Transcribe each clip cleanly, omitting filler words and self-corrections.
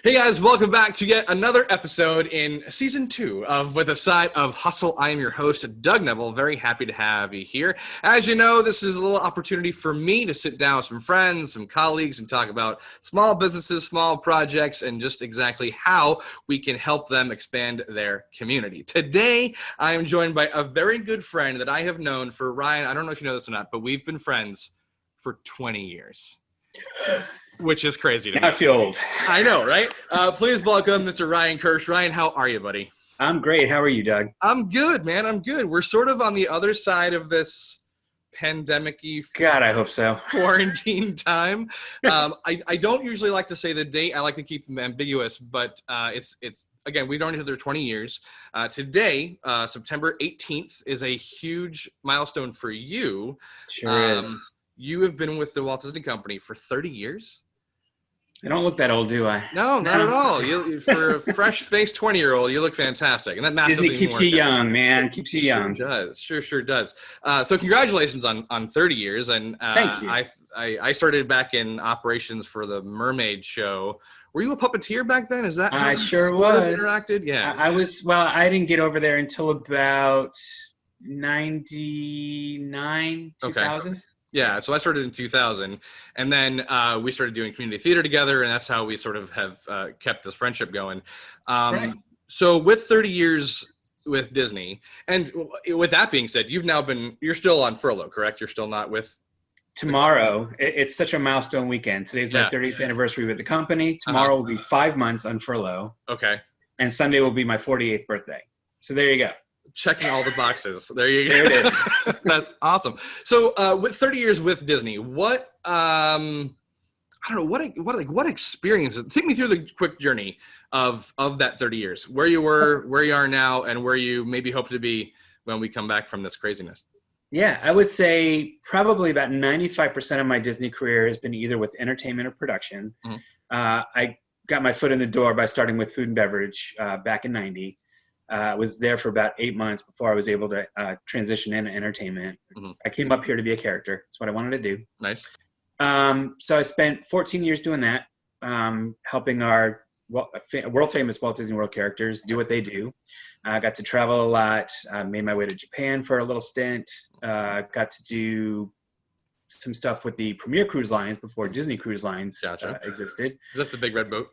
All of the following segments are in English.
Hey guys, welcome back to yet another episode in season 2 of With a Side of Hustle. I am your host, Doug Neville. Very happy to have you here. As you know, this is a little opportunity for me to sit down with some friends, some colleagues, and talk about small businesses, small projects, and just exactly how we can help them expand their community. Today, I am joined by a very good friend that I have known for, Ryan, I don't know if you know this or not, but we've been friends for 20 years. Which is crazy to me. I feel old. I know, right? Please welcome Mr. Ryan Kirsch. Ryan, how are you, buddy? I'm great. How are you, Doug? I'm good, man. I'm good. We're sort of on the other side of this pandemic-y God, I hope so. quarantine time. I don't usually like to say the date. I like to keep them ambiguous, but it's again, we've known each other 20 years. Today, September 18th, is a huge milestone for you. Sure is. You have been with the Walt Disney Company for 30 years. I don't look that old, do I? No, not at all. You, for a fresh-faced 20-year-old, you look fantastic. And that math Disney keeps you young, man. Keeps you young. Sure does. Sure does. So congratulations on 30 years. And thank you. I started back in operations for the Mermaid show. Were you a puppeteer back then? Is that how I sure was. Interacted? Yeah. I was. Well, I didn't get over there until about 99, 2000. Okay. Yeah, so I started in 2000, and then we started doing community theater together, and that's how we sort of have kept this friendship going. Right. So with 30 years with Disney, and with that being said, you're still on furlough, correct? You're still not with? Tomorrow, it's such a milestone weekend. Today's my 30th anniversary with the company. Tomorrow will be 5 months on furlough. Okay. And Sunday will be my 48th birthday. So there you go. Checking all the boxes. There you go. There it is. That's awesome. So with 30 years with Disney, what I don't know, what experiences, take me through the quick journey of that 30 years, where you were, where you are now, and where you maybe hope to be when we come back from this craziness. Yeah, I would say probably about 95% of my Disney career has been either with entertainment or production. Mm-hmm. I got my foot in the door by starting with food and beverage back in 90. I was there for about 8 months before I was able to transition into entertainment. Mm-hmm. I came up here to be a character. That's what I wanted to do. Nice. So I spent 14 years doing that, helping our world famous Walt Disney World characters do what they do. I got to travel a lot, made my way to Japan for a little stint, got to do some stuff with the Premier Cruise Lines before Disney Cruise Lines existed. Is that the Big Red Boat?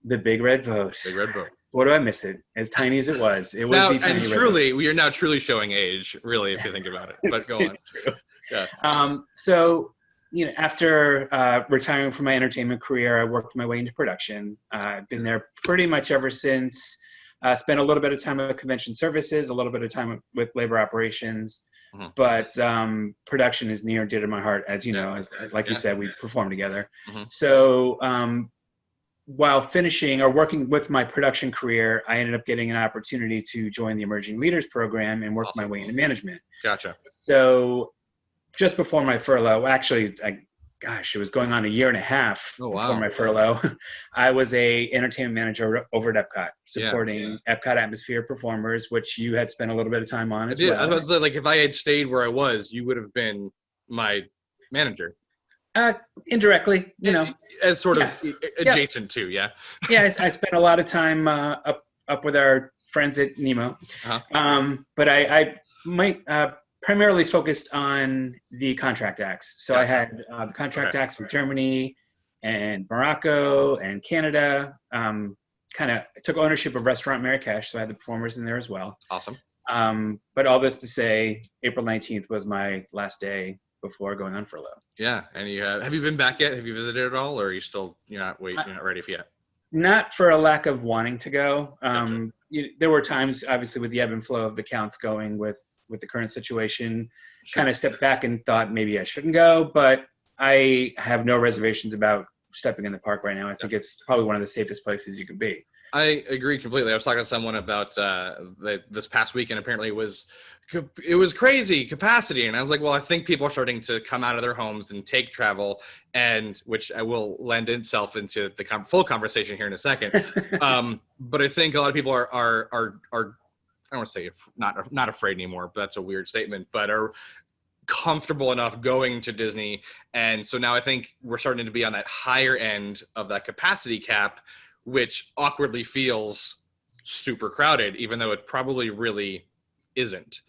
The Big Red Boat. Big Red Boat. What do I miss it? As tiny as it was. It was now, the tiny and truly, we are now truly showing age, really, if you think about it. But go on. It's true. Yeah. So, after retiring from my entertainment career, I worked my way into production. I've been there pretty much ever since. Spent a little bit of time with convention services, a little bit of time with labor operations. Mm-hmm. But production is near and dear to my heart, as you know. You said, we perform together. Mm-hmm. So while finishing or working with my production career, I ended up getting an opportunity to join the Emerging Leaders Program and work my way into management. Gotcha. So just before my furlough, actually, it was going on a year and a half before my furlough. I was a entertainment manager over at Epcot, supporting Epcot Atmosphere performers, which you had spent a little bit of time on as well. I was about to say, like, if I had stayed where I was, you would have been my manager. Indirectly, as sort of adjacent to, Yeah, I spent a lot of time up with our friends at Nemo, but I might primarily focused on the contract acts. So I had the contract acts from Germany and Morocco and Canada. Kind of took ownership of Restaurant Marrakesh, so I had the performers in there as well. Awesome. But all this to say, April 19th was my last day before going on furlough. Yeah, and you have you been back yet? Have you visited at all, or are you still you're not ready for yet? Not for a lack of wanting to go. There were times, obviously, with the ebb and flow of the counts going with the current situation, kind of stepped back and thought maybe I shouldn't go, but I have no reservations about stepping in the park right now. I think it's probably one of the safest places you can be. I agree completely. I was talking to someone about this past weekend. Apparently, it was crazy capacity, and I was like, well, I think people are starting to come out of their homes and take travel, and which I will lend itself into the full conversation here in a second. But I think a lot of people are I don't want to say not afraid anymore, but that's a weird statement, but are comfortable enough going to Disney. And so now I think we're starting to be on that higher end of that capacity cap which awkwardly feels super crowded, even though it probably really isn't.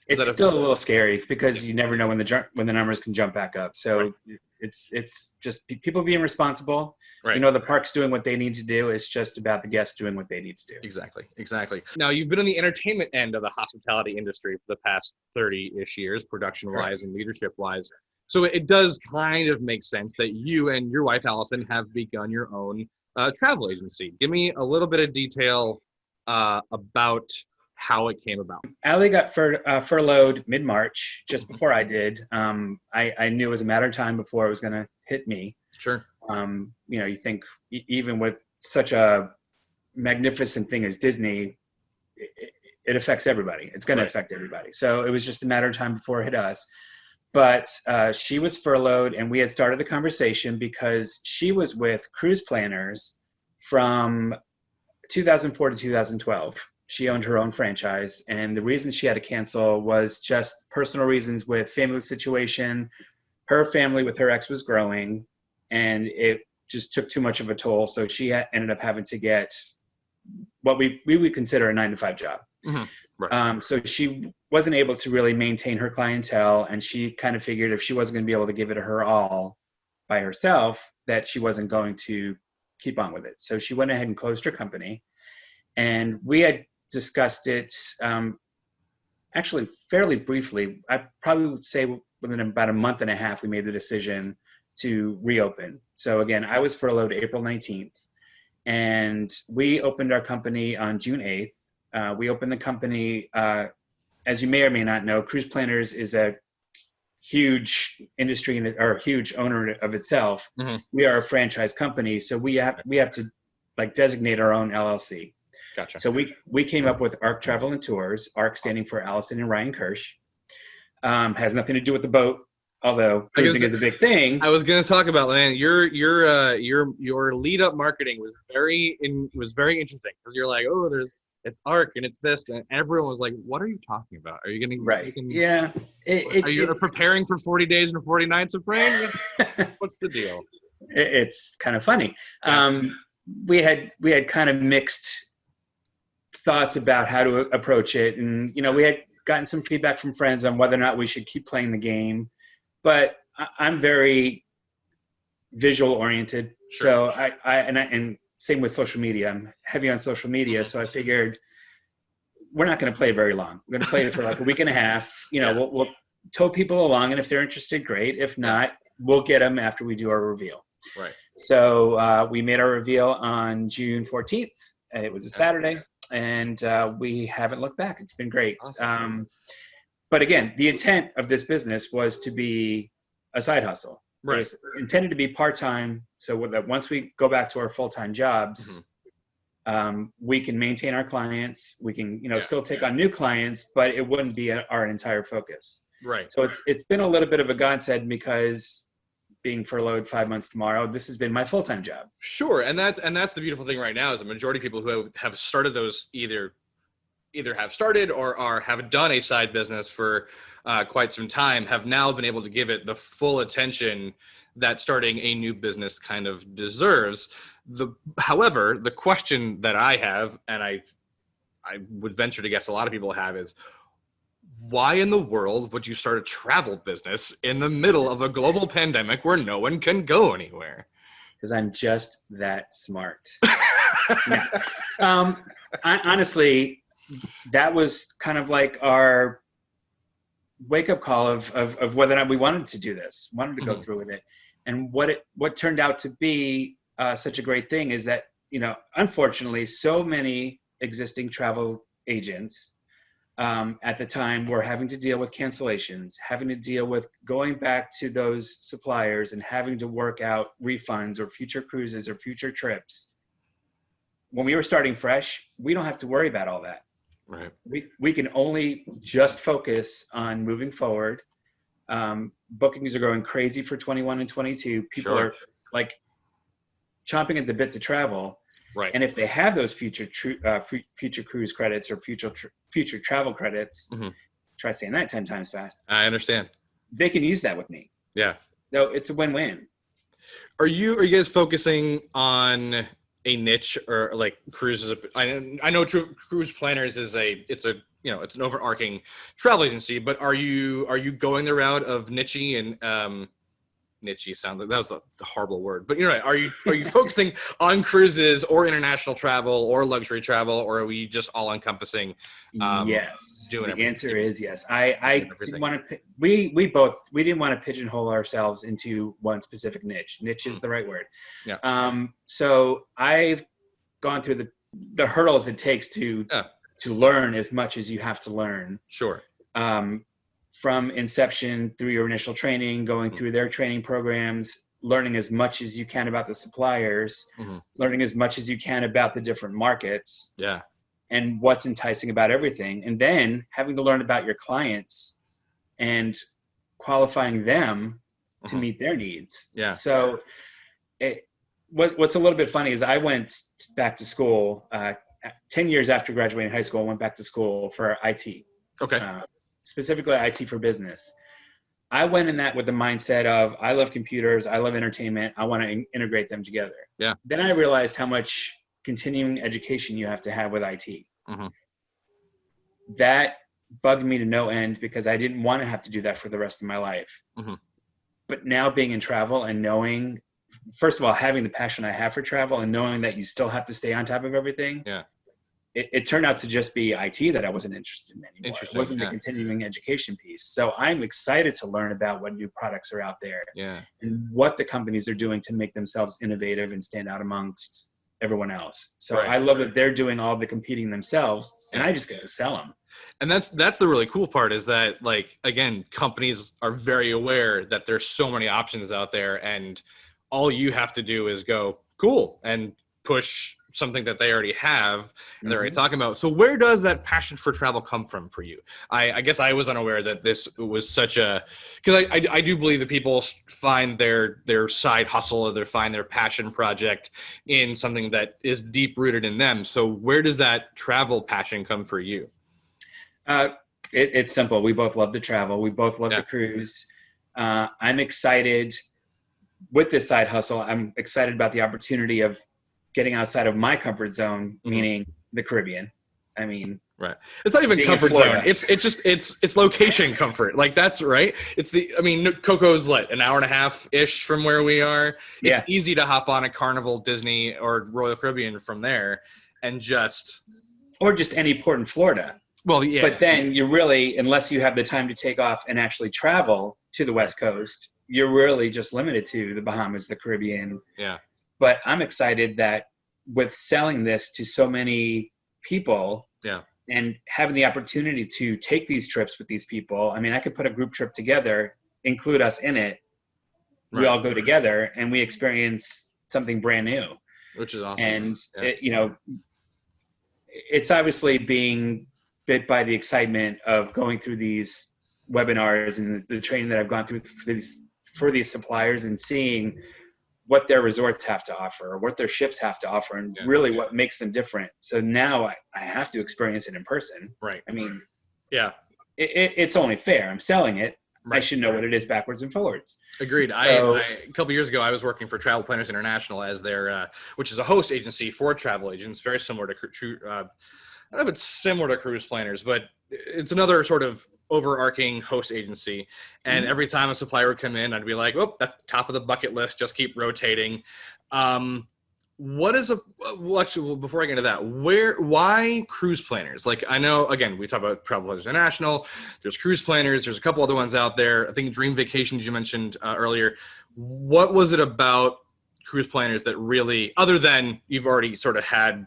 It's still a little scary because you never know when the numbers can jump back up. So it's just people being responsible. Right. You know, the park's doing what they need to do. It's just about the guests doing what they need to do. Exactly. Now, you've been on the entertainment end of the hospitality industry for the past 30-ish years, production-wise and leadership-wise. So it does kind of make sense that you and your wife, Allison, have begun your own travel agency. Give me a little bit of detail about how it came about. Allie got furloughed mid-March, just before I did. I knew it was a matter of time before it was going to hit me. Sure. You know, you think even with such a magnificent thing as Disney, it affects everybody. It's going to affect everybody. So it was just a matter of time before it hit us. But she was furloughed, and we had started the conversation because she was with cruise planners from 2004 to 2012. She owned her own franchise, and the reason she had to cancel was just personal reasons with family situation. Her family with her ex was growing, and it just took too much of a toll. So she ended up having to get what we would consider a 9-to-5 job. Mm-hmm. Right. So she wasn't able to really maintain her clientele, and she kind of figured if she wasn't going to be able to give it to her all by herself, that she wasn't going to keep on with it. So she went ahead and closed her company, and we had discussed it actually fairly briefly. I probably would say within about a month and a half, we made the decision to reopen. So again, I was furloughed April 19th, and we opened our company on June 8th. We opened the company, as you may or may not know, Cruise Planners is a huge industry or a huge owner of itself. Mm-hmm. We are a franchise company, so we have to like designate our own LLC. Gotcha. So we came up with ARK Travel and Tours, ARK standing for Allison and Ryan Kirsch. Has nothing to do with the boat, although cruising is a big thing. I was going to talk about, man, your lead up marketing was very interesting, because you're like, oh, it's ARK and it's this, and everyone was like, what are you talking about? Are you getting Yeah. Are you preparing for 40 days and 40 nights of rain? What's the deal? It's kind of funny. Yeah. We had kind of mixed thoughts about how to approach it, and you know, we had gotten some feedback from friends on whether or not we should keep playing the game, but I'm very visual oriented. Sure. So I same with social media. I'm heavy on social media, so I figured we're not going to play very long. We're going to play it for like a week and a half. You know, we'll tow people along, and if they're interested, great. If not, we'll get them after we do our reveal. Right. So we made our reveal on June 14th. It was a Saturday, and we haven't looked back. It's been great. Awesome. But again, the intent of this business was to be a side hustle. Right. It was intended to be part-time, so that once we go back to our full-time jobs, we can maintain our clients. We can, still take on new clients, but it wouldn't be our entire focus. Right. So it's been a little bit of a godsend, because being furloughed 5 months tomorrow, this has been my full-time job. Sure, and that's the beautiful thing right now is the majority of people who have started those either have started or have done a side business for quite some time have now been able to give it the full attention that starting a new business kind of deserves. However, the question that I have, and I would venture to guess a lot of people have, is why in the world would you start a travel business in the middle of a global pandemic where no one can go anywhere? Because I'm just that smart. Honestly, that was kind of like our wake-up call of whether or not we wanted to do this, wanted to go through with it. And what turned out to be such a great thing is that, unfortunately, so many existing travel agents at the time were having to deal with cancellations, having to deal with going back to those suppliers and having to work out refunds or future cruises or future trips. When we were starting fresh, we don't have to worry about all that. Right. We can only just focus on moving forward. Bookings are going crazy for 21 and 22. People are like chomping at the bit to travel. Right. And if they have those future cruise credits or future travel credits, try saying that 10 times fast. I understand. They can use that with me. Yeah. So it's a win-win. Are you guys focusing on a niche or like cruises? I know Cruise Planners is it's an overarching travel agency, but are you going the route of niche and niche sounds like that was a horrible word, but you're right. Are you focusing on cruises or international travel or luxury travel, or are we just all encompassing? Yes, doing the answer is yes. I didn't want to. We didn't want to pigeonhole ourselves into one specific niche. Niche is the right word. Yeah. So I've gone through the hurdles it takes to learn as much as you have to learn. Sure. From inception through your initial training, going through their training programs, learning as much as you can about the suppliers, learning as much as you can about the different markets, and what's enticing about everything, and then having to learn about your clients and qualifying them to meet their needs. Yeah. So what's a little bit funny is I went back to school 10 years after graduating high school. I went back to school for IT. Okay. Specifically IT for business. I went in that with the mindset of, I love computers, I love entertainment, I want to integrate them together. Yeah. Then I realized how much continuing education you have to have with IT. That bugged me to no end because I didn't want to have to do that for the rest of my life. But now being in travel and knowing, first of all, having the passion I have for travel and knowing that you still have to stay on top of everything. Yeah. It turned out to just be IT that I wasn't interested in anymore. It wasn't the continuing education piece. So I'm excited to learn about what new products are out there and what the companies are doing to make themselves innovative and stand out amongst everyone else. So I love that they're doing all the competing themselves and I just get to sell them. And that's the really cool part is that, like, again, companies are very aware that there's so many options out there and all you have to do is go, cool, and push something that they already have and they're already talking about. So where does that passion for travel come from for you? I guess I was unaware that this was such a, because I do believe that people find their side hustle or they find their passion project in something that is deep rooted in them. So where does that travel passion come for you? It's simple. We both love to travel. We both love to cruise. I'm excited with this side hustle. I'm excited about the opportunity of getting outside of my comfort zone, meaning the Caribbean. I mean, right. It's not even comfort zone. It's location comfort. Like that's right. Coco's an hour and a half ish from where we are. It's easy to hop on a Carnival, Disney, or Royal Caribbean from there and just any port in Florida. Well, yeah. But then you're really, unless you have the time to take off and actually travel to the West Coast, you're really just limited to the Bahamas, the Caribbean. Yeah. But I'm excited that with selling this to so many people and having the opportunity to take these trips with these people, I mean, I could put a group trip together, include us in it. Right. We all go together and we experience something brand new. Which is awesome. And, it's obviously being bit by the excitement of going through these webinars and the training that I've gone through for these suppliers and seeing what their resorts have to offer, or what their ships have to offer, and what makes them different. So now I have to experience it in person. Right. I mean, it's only fair. I'm selling it. Right. I should know what it is backwards and forwards. Agreed. So, a couple of years ago, I was working for Travel Planners International as their, which is a host agency for travel agents, very similar to, I don't know if it's similar to Cruise Planners, but it's another sort of overarching host agency. And every time a supplier would come in, I'd be like, oh, that's top of the bucket list. Just keep rotating. Actually, before I get into that, why Cruise Planners? Like, I know, again, we talk about Travel Planners International. There's Cruise Planners. There's a couple other ones out there. I think Dream Vacations you mentioned earlier. What was it about Cruise Planners that really, other than you've already sort of had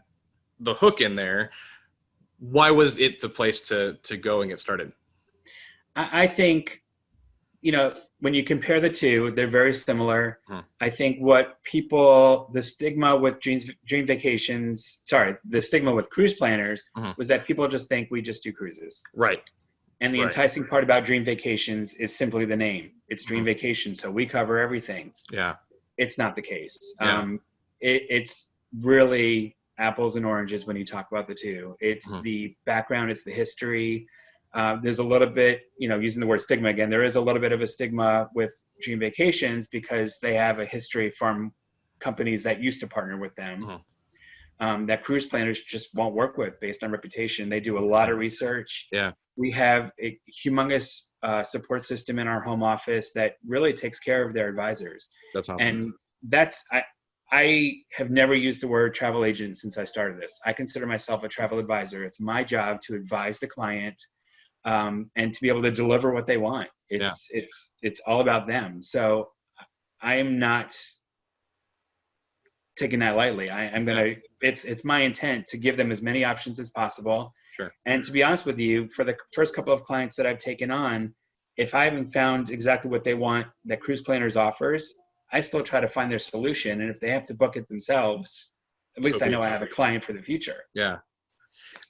the hook in there, why was it the place to go and get started? I think, when you compare the two, they're very similar. I think the stigma with the stigma with Cruise Planners was that people just think we just do cruises. Right. And the enticing part about Dream Vacations is simply the name. It's Dream Vacations, so we cover everything. Yeah. It's not the case. Yeah. It's really apples and oranges when you talk about the two. It's the background, it's the history. There's a little bit, using the word stigma again, there is a little bit of a stigma with Dream Vacations because they have a history from companies that used to partner with them. that cruise planners just won't work with based on reputation. They do a lot of research. Yeah. We have a humongous support system in our home office that really takes care of their advisors. That's awesome. And I have never used the word travel agent since I started this. I consider myself a travel advisor. It's my job to advise the client and to be able to deliver what they want. It's all about them. So I am not taking that lightly. It's my intent to give them as many options as possible. Sure. And to be honest with you, for the first couple of clients that I've taken on, if I haven't found exactly what they want that Cruise Planners offers, I still try to find their solution. And if they have to book it themselves, at least I know I have a client for the future. Yeah.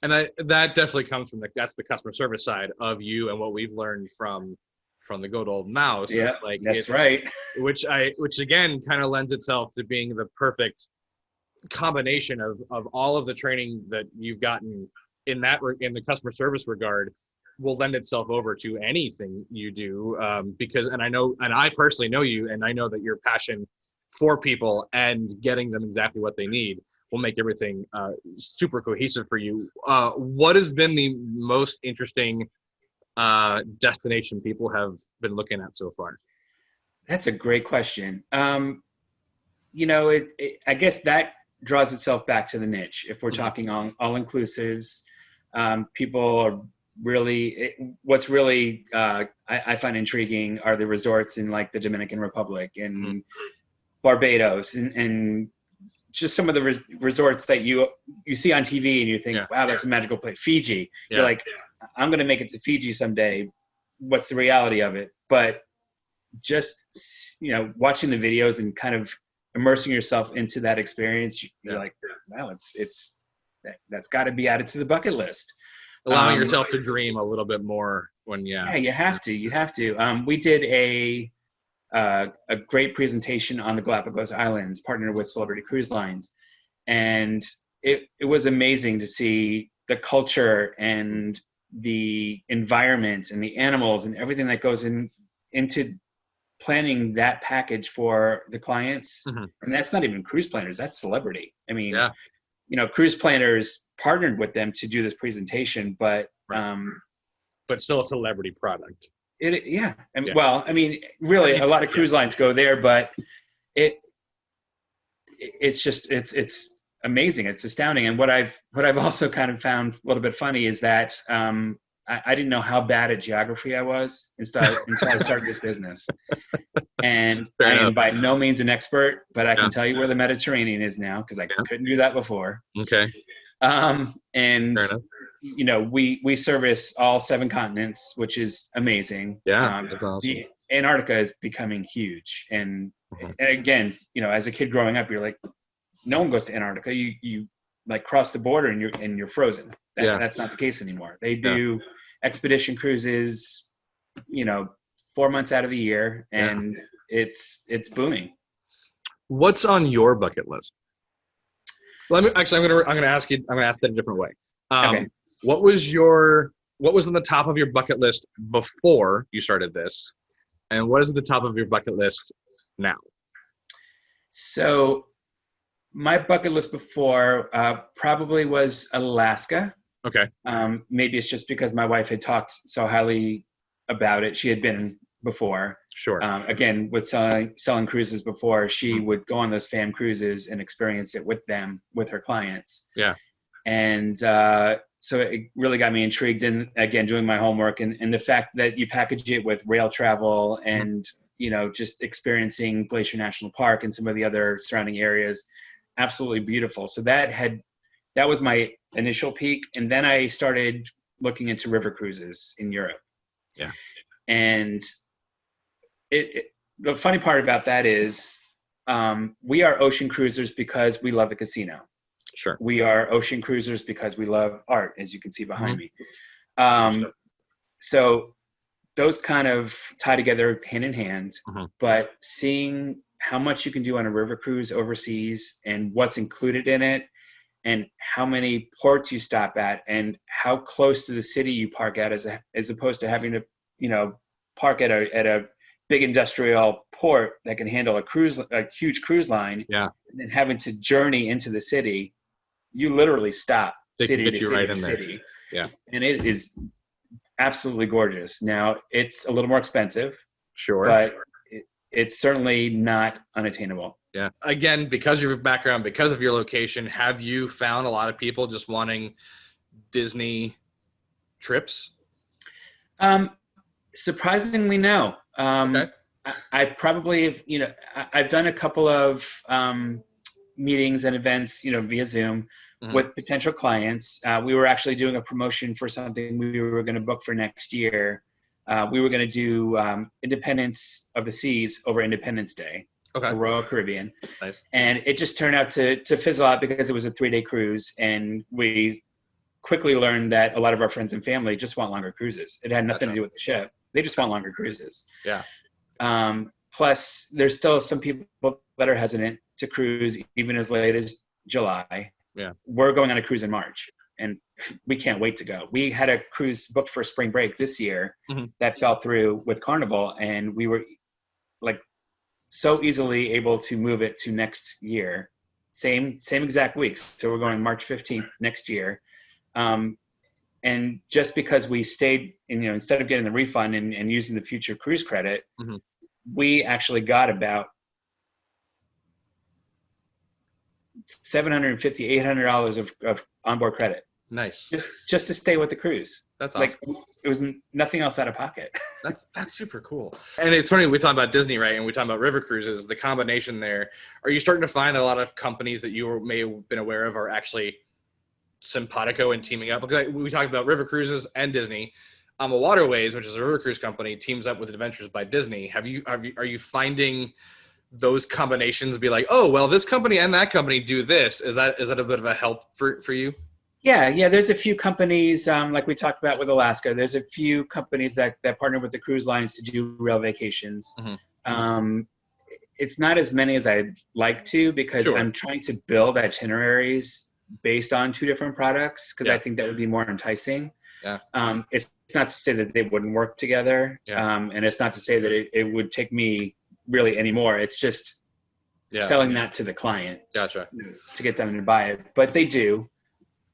And that definitely comes from that's the customer service side of you and what we've learned from the good old mouse. Yeah, that's right. Which again kind of lends itself to being the perfect combination of all of the training that you've gotten in the customer service regard will lend itself over to anything you do, because I personally know you, and I know that your passion for people and getting them exactly what they need will make everything super cohesive for you. What has been the most interesting destination people have been looking at so far? That's a great question. I guess that draws itself back to the niche. If we're talking all-inclusives, people are what's really I find intriguing are the resorts in like the Dominican Republic and Barbados and just some of the resorts that you see on TV and you think, wow, that's a magical place. Fiji. Yeah. You're like, I'm going to make it to Fiji someday. What's the reality of it? But just, watching the videos and kind of immersing yourself into that experience, you're like, wow, that's got to be added to the bucket list. Allowing yourself to dream a little bit more when, Yeah, you have to. We did a great presentation on the Galapagos Islands, partnered with Celebrity Cruise Lines. And it was amazing to see the culture and the environment and the animals and everything that goes into planning that package for the clients. Mm-hmm. And that's not even cruise planners, that's Celebrity. I mean, cruise planners partnered with them to do this presentation, but still a Celebrity product. Really, a lot of cruise lines go there, but it's amazing. It's astounding. And what I've also kind of found a little bit funny is that I didn't know how bad at geography I was until I started this business. And I am by no means an expert, but I can tell you where the Mediterranean is now because I couldn't do that before. Okay. And we service all 7 continents, which is amazing. Yeah, that's awesome. The Antarctica is becoming huge, and again, as a kid growing up, you're like, no one goes to Antarctica. You like cross the border and you're frozen. That's not the case anymore. They do expedition cruises, 4 months out of the year, and it's booming. What's on your bucket list? I'm gonna ask that a different way. Okay. What was on the top of your bucket list before you started this, and what is at the top of your bucket list now? So my bucket list before probably was Alaska. Okay. Maybe it's just because my wife had talked so highly about it. She had been before. Sure. Again, with selling cruises before, she would go on those fam cruises and experience it with them, with her clients. Yeah. And so it really got me intrigued in, again, doing my homework and the fact that you package it with rail travel and, just experiencing Glacier National Park and some of the other surrounding areas. Absolutely beautiful. So that was my initial peak. And then I started looking into river cruises in Europe. Yeah. And the funny part about that is we are ocean cruisers because we love the casino. Sure. We are ocean cruisers because we love art, as you can see behind me. Sure. So those kind of tie together hand in hand, but seeing how much you can do on a river cruise overseas and what's included in it and how many ports you stop at and how close to the city you park at as opposed to having to, park at a big industrial port that can handle a huge cruise line, and then having to journey into the city. you literally stop They can city get to you city right to in there. city. Yeah. And it is absolutely gorgeous. Now, it's a little more expensive, Sure. but it's certainly not unattainable. Yeah. Again, because of your background, because of your location, have you found a lot of people just wanting Disney trips? Surprisingly, no. Okay. I probably have, I've done a couple of meetings and events, via Zoom with potential clients. We were actually doing a promotion for something we were going to book for next year. We were going to do Independence of the Seas over Independence Day for Royal Caribbean. Nice. And it just turned out to fizzle out because it was a 3-day cruise. And we quickly learned that a lot of our friends and family just want longer cruises. It had nothing to do with the ship. They just want longer cruises. Yeah. Plus, there's still some people that are hesitant to cruise even as late as July. Yeah. We're going on a cruise in March, and we can't wait to go. We had a cruise booked for spring break this year that fell through with Carnival, and we were like so easily able to move it to next year. Same exact week. So we're going March 15th next year. And just because we stayed, instead of getting the refund and using the future cruise credit, we actually got about $750, $800 of onboard credit. Nice. Just to stay with the cruise. That's awesome. Like, it was nothing else out of pocket. That's super cool. And it's funny, we talk about Disney, right? And we talk about river cruises, the combination there. Are you starting to find a lot of companies that you may have been aware of are actually simpatico and teaming up? Because we talked about river cruises and Disney. Waterways, which is a river cruise company, teams up with Adventures by Disney. Are you finding those combinations be like, oh, well, this company and that company do this? Is that a bit of a help for you? Yeah. There's a few companies, like we talked about with Alaska. There's a few companies that partner with the cruise lines to do rail vacations. It's not as many as I'd like to, because I'm trying to build itineraries based on two different products, because I think that would be more enticing. Yeah. It's not to say that they wouldn't work together. And it's not to say that it would take me really anymore. It's just selling that to the client. Gotcha. To get them to buy it, but they do.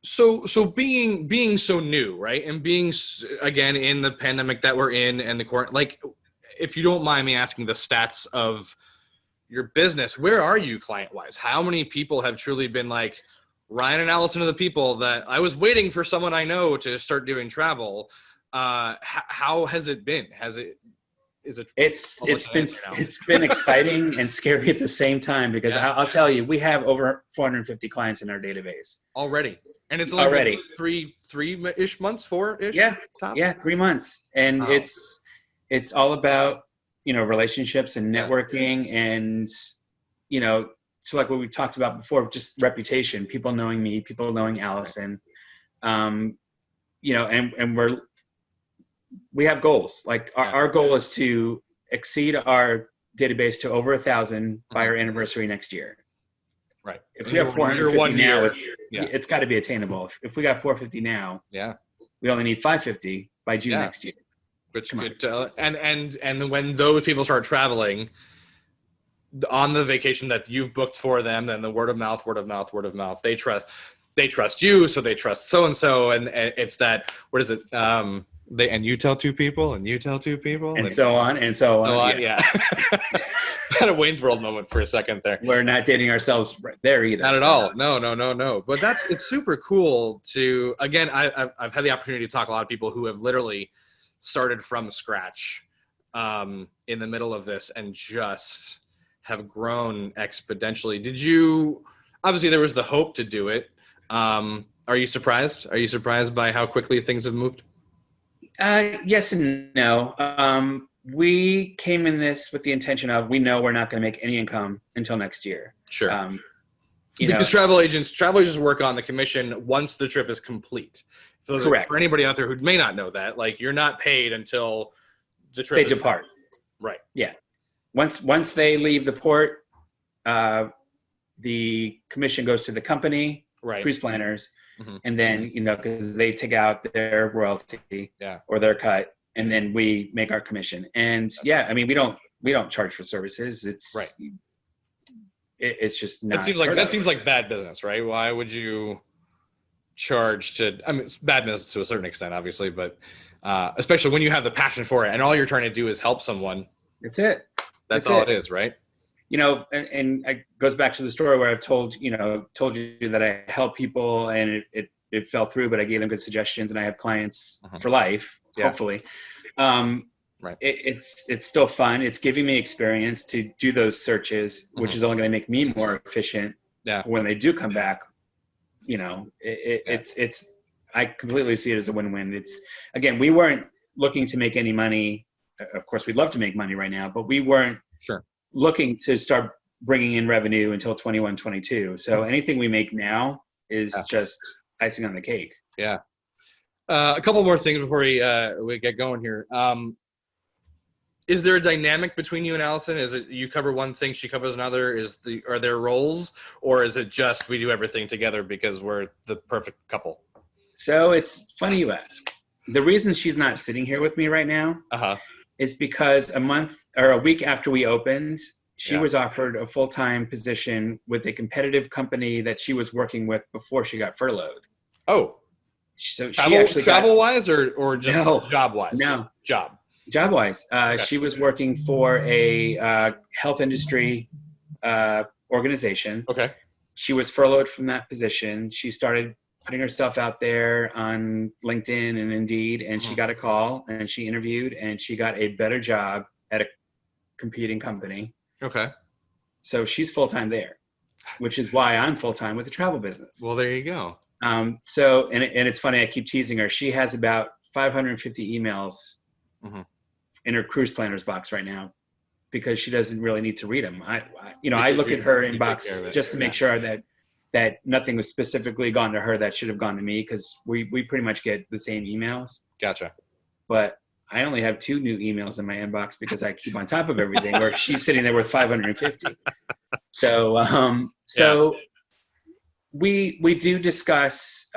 So being so new, right? And being, again, in the pandemic that we're in and the quarantine, like, if you don't mind me asking the stats of your business, where are you client-wise? How many people have truly been like, Ryan and Allison are the people that I was waiting for someone I know to start doing travel? How has it been? It's been exciting and scary at the same time, because I'll tell you, we have over 450 clients in our database already, and it's already three-ish months, 4-ish. Tops? 3 months, and it's all about relationships and networking, and so like what we talked about before, just reputation, people knowing me, people knowing Allison, and we have goals. Like our goal is to exceed our database to over 1,000 by our anniversary next year. Right. If we have 450 now, it's got to be attainable. If we got 450 now, we only need 550 by June next year. Which good. And when those people start traveling on the vacation that you've booked for them, then the word of mouth, they trust you, so they trust so and so, and it's that. What is it? And you tell two people, and you tell two people, and so on. Yeah. Had a Wayne's World moment for a second there. We're not dating ourselves right there either. Not at all. No. But it's super cool to, again, I've had the opportunity to talk to a lot of people who have literally started from scratch in the middle of this and just have grown exponentially. Obviously there was the hope to do it. Are you surprised? Are you surprised by how quickly things have moved? Yes and no. We came in this with the intention of, we know we're not going to make any income until next year. Sure. Because travel agents work on the commission once the trip is complete. Correct. For anybody out there who may not know that, like, you're not paid until the trip they depart. Right. Yeah. Once they leave the port, the commission goes to the company, cruise planners, and then because they take out their royalty or their cut, and then we make our commission. And we don't charge for services. It's it's just not. That seems like bad business, right? Why would you? charge to, I mean, it's bad business to a certain extent, obviously, but especially when you have the passion for it and all you're trying to do is help someone. That's it. That's all it is, right? You know, and it goes back to the story where I've told you that I help people and it fell through, but I gave them good suggestions and I have clients for life, hopefully. Right. It's still fun. It's giving me experience to do those searches, which is only going to make me more efficient for when they do come back. You know, it's I completely see it as a win-win. It's, again, we weren't looking to make any money. Of course, we'd love to make money right now, but we weren't looking to start bringing in revenue until 21, 22. So anything we make now is just icing on the cake. Yeah. A couple more things before we get going here. Is there a dynamic between you and Allison? Is it you cover one thing, she covers another? Are there roles, or is it just we do everything together because we're the perfect couple? So it's funny you ask. The reason she's not sitting here with me right now is because a week after we opened, she was offered a full-time position with a competitive company that she was working with before she got furloughed. Oh, so she actually travel-wise or just job-wise? No, Job-wise. She was working for a health industry organization. Okay. She was furloughed from that position. She started putting herself out there on LinkedIn and Indeed, and she got a call, and she interviewed, and she got a better job at a competing company. Okay. So she's full-time there, which is why I'm full-time with the travel business. Well, there you go. So, and it's funny, I keep teasing her. She has about 550 emails in her cruise planners box right now because she doesn't really need to read them. I look at her inbox just to make sure that nothing was specifically gone to her that should have gone to me, because we pretty much get the same emails. Gotcha. But I only have 2 new emails in my inbox because I keep on top of everything, where she's sitting there with 550. So we do discuss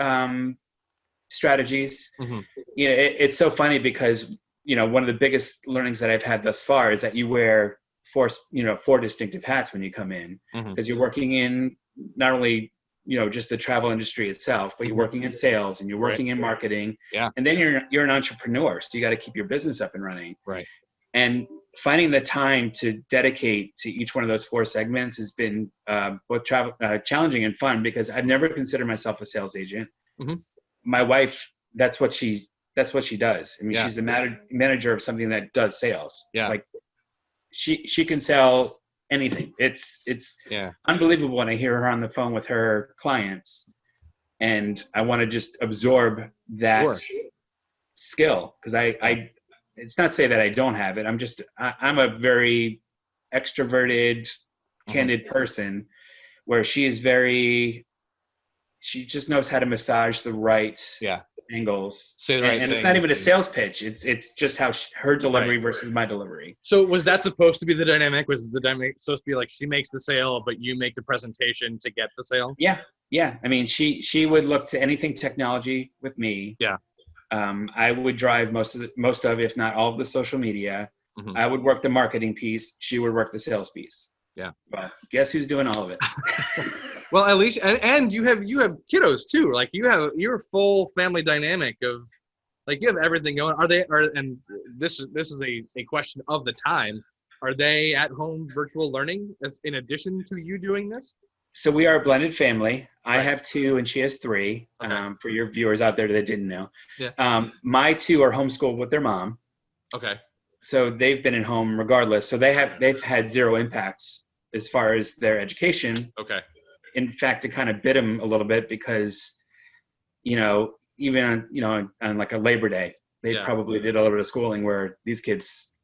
strategies. You know, it's so funny because, you know, one of the biggest learnings that I've had thus far is that you wear 4 distinctive hats when you come in, because you're working in not only, you know, just the travel industry itself, but you're working in sales and you're working in marketing, and then you're an entrepreneur, so you got to keep your business up and running. Right. And finding the time to dedicate to each one of those 4 segments has been both challenging and fun, because I've never considered myself a sales agent. My wife, that's what she does. I mean, she's the manager of something that does sales. Like she can sell anything. It's unbelievable when I hear her on the phone with her clients, and I want to just absorb that skill, because I it's not to say that I don't have it. I'm a very extroverted, candid person, where she just knows how to massage the right angles. And it's not even a sales pitch. It's just how her delivery versus my delivery. So was that supposed to be the dynamic? Was the dynamic supposed to be like she makes the sale, but you make the presentation to get the sale? Yeah. I mean, she would look to anything technology with me. I would drive most of, if not all of the social media. I would work the marketing piece. She would work the sales piece. Well, guess who's doing all of it? Well, at least, and you have kiddos too. Like you're full family dynamic of, like, you have everything going. And this is a question of the time. Are they at home virtual learning in addition to you doing this? So we are a blended family. I have 2 and she has 3. For your viewers out there that didn't know, my 2 are homeschooled with their mom. So they've been at home regardless. So they've had 0 impacts as far as their education. In fact, it kind of bit them a little bit, because, you know, even on like a Labor Day, they probably did a little bit of schooling where these kids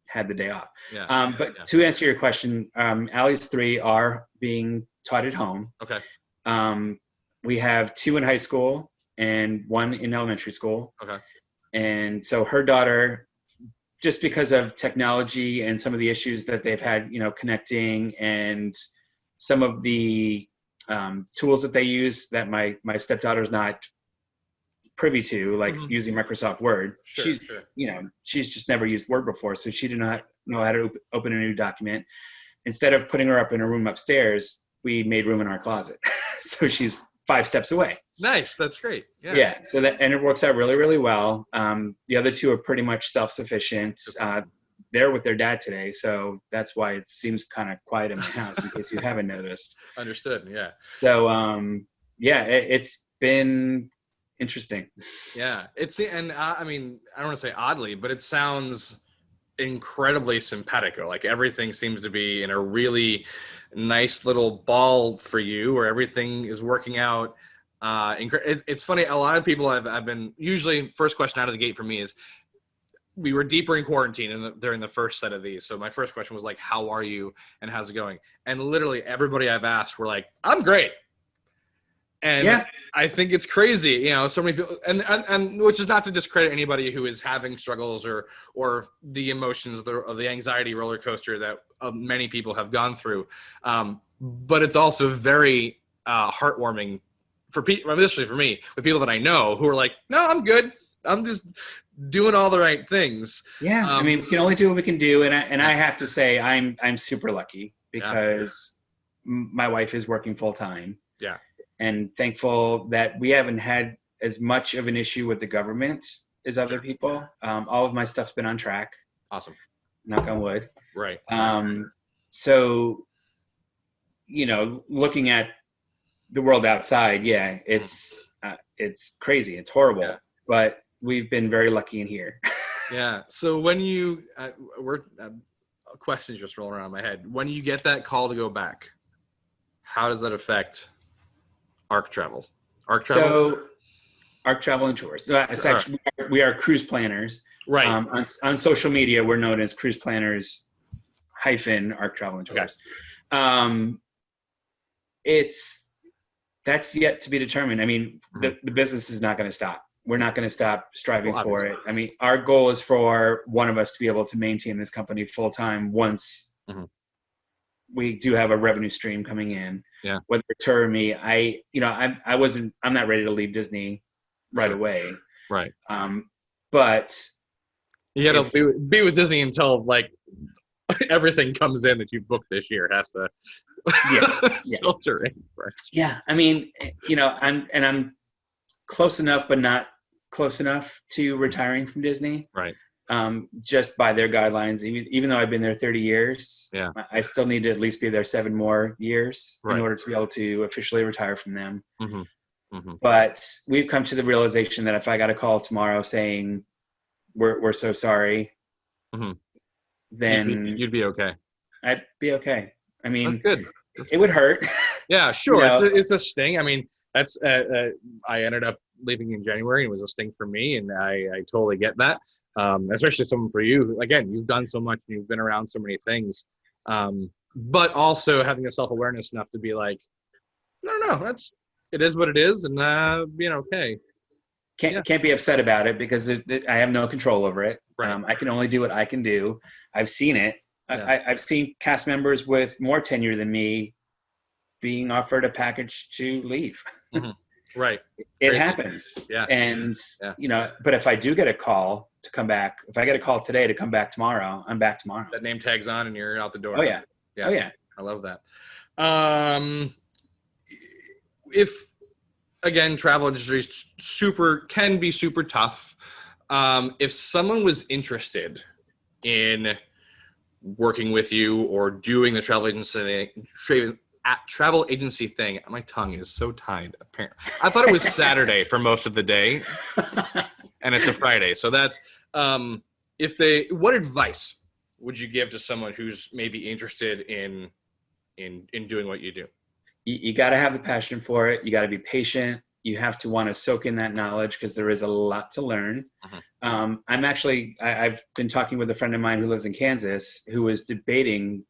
had the day off. But to answer your question, Allie's 3 are being taught at home. We have 2 in high school and 1 in elementary school. And so her daughter, just because of technology and some of the issues that they've had, you know, connecting, and some of the tools that they use that my stepdaughter's not privy to, like using Microsoft Word. She's just never used Word before, so she did not know how to open a new document. Instead of putting her up in a room upstairs, we made room in our closet. So she's 5 steps away. Nice. That's great. Yeah. Yeah. So and it works out really, really well. The other 2 are pretty much self-sufficient. They're with their dad today, so that's why it seems kind of quiet in my house, in case you haven't noticed. Understood. Yeah. So, it's been interesting. Yeah. I mean, I don't want to say oddly, but it sounds incredibly simpatico. Like everything seems to be in a really nice little ball for you, where everything is working out. It's funny. A lot of people I've been, usually first question out of the gate for me is, we were deeper in quarantine during the first set of these. So my first question was like, how are you and how's it going? And literally everybody I've asked were like, I'm great. And yeah. I think it's crazy, so many people, and which is not to discredit anybody who is having struggles or the emotions of the anxiety roller coaster that many people have gone through. But it's also very heartwarming for people, especially for me, with people that I know who are like, no, I'm good. I'm just doing all the right things. Yeah. I mean, we can only do what we can do. And I have to say, I'm super lucky because my wife is working full time. Yeah. And thankful that we haven't had as much of an issue with the government as other people. All of my stuff's been on track. Awesome. Knock on wood. Right. So, looking at the world outside, it's crazy. It's horrible, but we've been very lucky in here. Yeah. So when you, questions just rolling around in my head. When you get that call to go back, how does that affect ARK Travel? So ARK Travel and Tours. It's actually, we are cruise planners. Right. On social media, we're known as cruise planners - ARK Travel and Tours. Okay. That's yet to be determined. I mean, the business is not going to stop. We're not going to stop striving for it. I mean, our goal is for one of us to be able to maintain this company full time once we do have a revenue stream coming in. Yeah. Whether it's her or me, I'm not ready to leave Disney right away. Right. But you got to be with Disney until like everything comes in that you've booked this year. It has to filter in first. Yeah. I mean, I'm close enough, but not close enough to retiring from Disney. Right. Just by their guidelines, even though I've been there 30 years, I still need to at least be there 7 more years in order to be able to officially retire from them. But we've come to the realization that if I got a call tomorrow saying we're so sorry, then you'd be okay. I'd be okay. I mean, that's good. It would hurt. Yeah, sure. It's a sting. I mean, that's I ended up leaving in January. It was a sting for me, and I totally get that. Especially someone for you. Again, you've done so much, and you've been around so many things. But also having a self-awareness enough to be like, no, it is what it is, and being okay. Can't be upset about it because I have no control over it. Right. I can only do what I can do. I've seen it. Yeah. I've seen cast members with more tenure than me being offered a package to leave. Right. It happens. Yeah. And, but if I do get a call to come back, if I get a call today to come back tomorrow, I'm back tomorrow. That name tag's on and you're out the door. Oh, yeah. Yeah. Oh, yeah. I love that. If, again, travel industry can be super tough. If someone was interested in working with you or doing the travel agency thing, my tongue is so tied. Apparently, I thought it was Saturday for most of the day, and it's a Friday. So that's what advice would you give to someone who's maybe interested in doing what you do? You got to have the passion for it. You got to be patient. You have to want to soak in that knowledge because there is a lot to learn. I've been talking with a friend of mine who lives in Kansas who was debating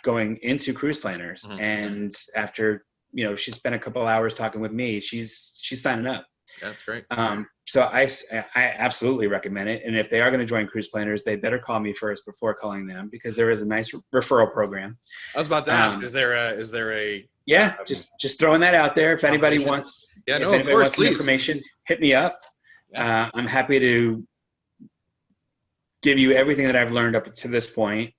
going into cruise planners. And after, she spent a couple hours talking with me, she's signing up. That's great. So I absolutely recommend it. And if they are going to join cruise planners, they better call me first before calling them because there is a nice referral program. I was about to ask, is there a just throwing that out there. If anybody wants, some information, hit me up. Yeah. I'm happy to give you everything that I've learned up to this point.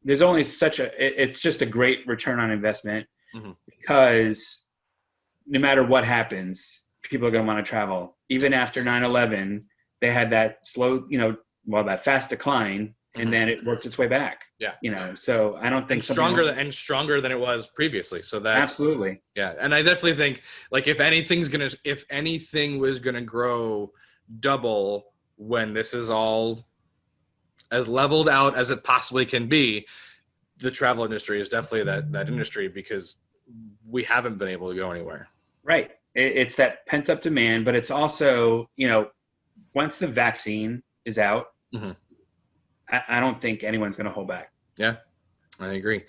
There's only it's just a great return on investment. Mhm. because no matter what happens, people are going to want to travel. Even after 9/11, they had that slow, that fast decline, and Mhm. then it worked its way back. Yeah. So I don't think And something stronger else. and stronger than it was previously. So that's Absolutely. yeah. And I definitely think like if anything was gonna grow double when this is all as leveled out as it possibly can be, the travel industry is definitely that industry because we haven't been able to go anywhere. Right. It's that pent up demand, but it's also, once the vaccine is out, Mhm. I don't think anyone's going to hold back. Yeah, I agree.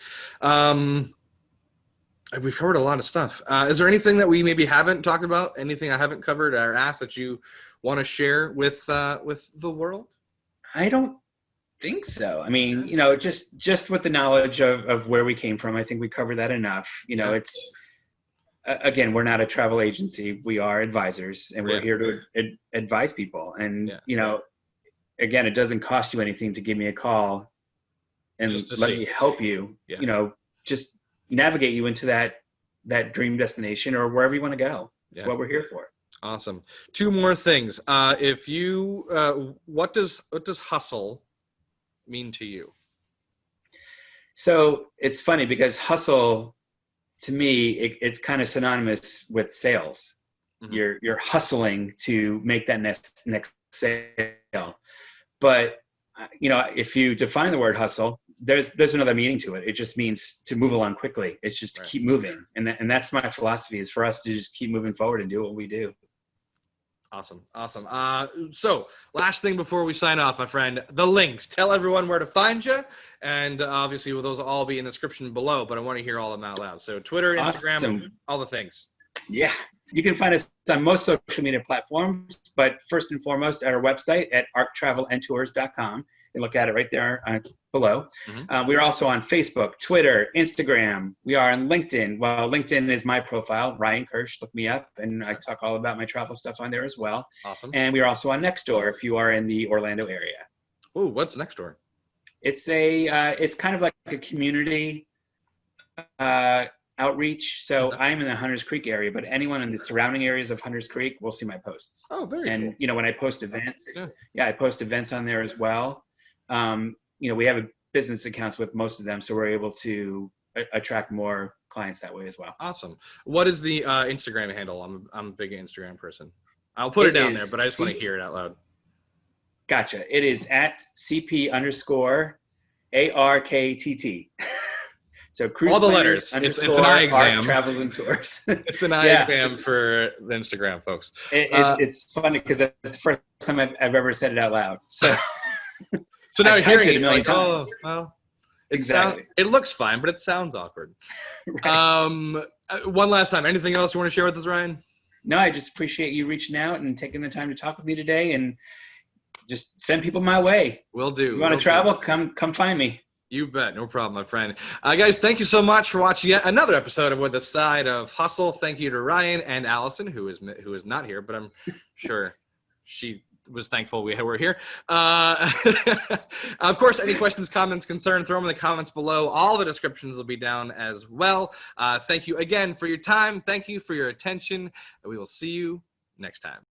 We've covered a lot of stuff. Is there anything that we maybe haven't talked about? Anything I haven't covered or asked that you want to share with the world? I don't think so. I mean, just with the knowledge of where we came from, I think we covered that enough. Yeah. It's again, we're not a travel agency. We are advisors, and we're Yeah. here to advise people. And Yeah. again, it doesn't cost you anything to give me a call and Just to let see. me help you. Yeah. Just navigate you into that dream destination or wherever you want to go. It's Yeah. what we're here for. Awesome. Two more things. If you, what does hustle mean to you? So it's funny because hustle, to me, it's kind of synonymous with sales. Mhm. You're hustling to make that next sale. But if you define the word hustle, there's another meaning to it. It just means to move along quickly. It's just to keep moving, and that's my philosophy, is for us to just keep moving forward and do what we do. Awesome. So last thing before we sign off, my friend, the links. Tell everyone where to find you, and obviously those will all be in the description below. But I want to hear all of them out loud. So Twitter, Instagram, Awesome. all the things. Yeah, you can find us on most social media platforms, but first and foremost at our website at arktravelandtours.com. You look at it right there below. Mhm. We are also on Facebook, Twitter, Instagram. We are on LinkedIn. Well, LinkedIn is my profile, Ryan Kirsch. Look me up, and I talk all about my travel stuff on there as well. Awesome. And we are also on Nextdoor if you are in the Orlando area. Ooh, what's Nextdoor? It's kind of like a community outreach. So I'm in the Hunters Creek area, but anyone in the surrounding areas of Hunters Creek will see my posts. Oh, very and cool. When I post events, Yeah. I post events on there as well. We have a business accounts with most of them, so we're able to attract more clients that way as well. Awesome. What is the Instagram handle? I'm a big Instagram person. I'll put it down there, but I just want to hear it out loud. Gotcha. It is at CP_ARKTT. So cruise all the letters. It's an eye exam. ARK travels and tours. It's an eye exam for the Instagram folks. It's funny because it's the first time I've ever said it out loud. So, so now you're hearing it a million times. Oh, well, exactly. It looks fine, but it sounds awkward. Right. One last time. Anything else you want to share with us, Ryan? No, I just appreciate you reaching out and taking the time to talk with me today, and just send people my way. Will do. If you want to travel? Come find me. You bet. No problem, my friend. Guys, thank you so much for watching yet another episode of With a Side of Hustle. Thank you to Ryan and Allison, who is not here, but I'm sure she was thankful we were here. Of course, any questions, comments, concerns, throw them in the comments below. All the descriptions will be down as well. Thank you again for your time. Thank you for your attention. And we will see you next time.